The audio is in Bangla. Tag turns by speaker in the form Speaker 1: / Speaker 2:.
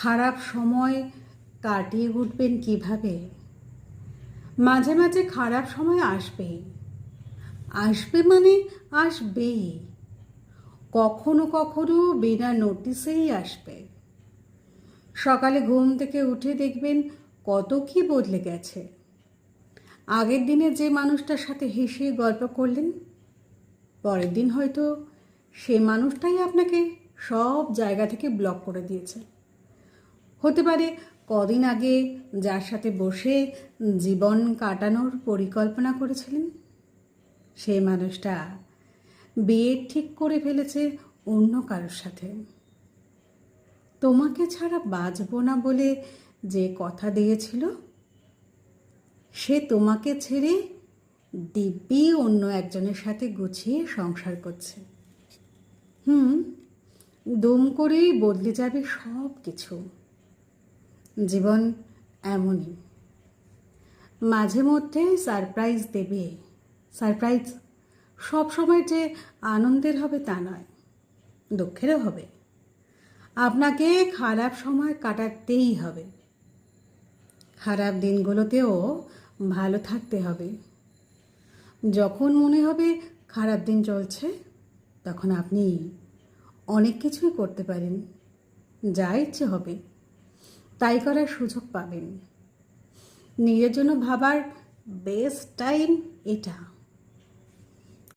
Speaker 1: খারাপ সময় কাটিয়ে উঠবেন কিভাবে? মাঝে মাঝে খারাপ সময় আসবেই। আসবে মানে আসবেই। কখনো কখনো বিনা নোটিসেই আসবে। সকালে ঘুম থেকে উঠে দেখবেন কত কি বদলে গেছে। আগের দিনে যে মানুষটার সাথে হেসে গল্প করলেন, পরের দিন হয়তো সে মানুষটাই আপনাকে সব জায়গা থেকে ব্লক করে দিয়েছে। হতে পারে কদিন আগে যার সাথে বসে জীবন কাটানোর পরিকল্পনা করেছিলেন, সেই মানুষটা বিয়ে ঠিক করে ফেলেছে অন্য কারোর সাথে। তোমাকে ছাড়া বাঁচব না বলে যে কথা দিয়েছিল, সে তোমাকে ছেড়ে দিব্যি অন্য একজনের সাথে গুছিয়ে সংসার করছে। দুম করেই বদলে যাবে সব কিছু। জীবন এমনই, মাঝে মধ্যে সারপ্রাইজ দেবে। সারপ্রাইজ সব সময় যে আনন্দের হবে তা নয়, দুঃখেরও হবে। আপনাকে খারাপ সময় কাটাতেই হবে। খারাপ দিনগুলোতেও ভালো থাকতে হবে। যখন মনে হবে খারাপ দিন চলছে, তখন আপনি অনেক কিছুই করতে পারেন। যা ইচ্ছে হবে তাই করার সুযোগ পাবেন। নিজের জন্য ভাবার বেস্ট টাইম এটা।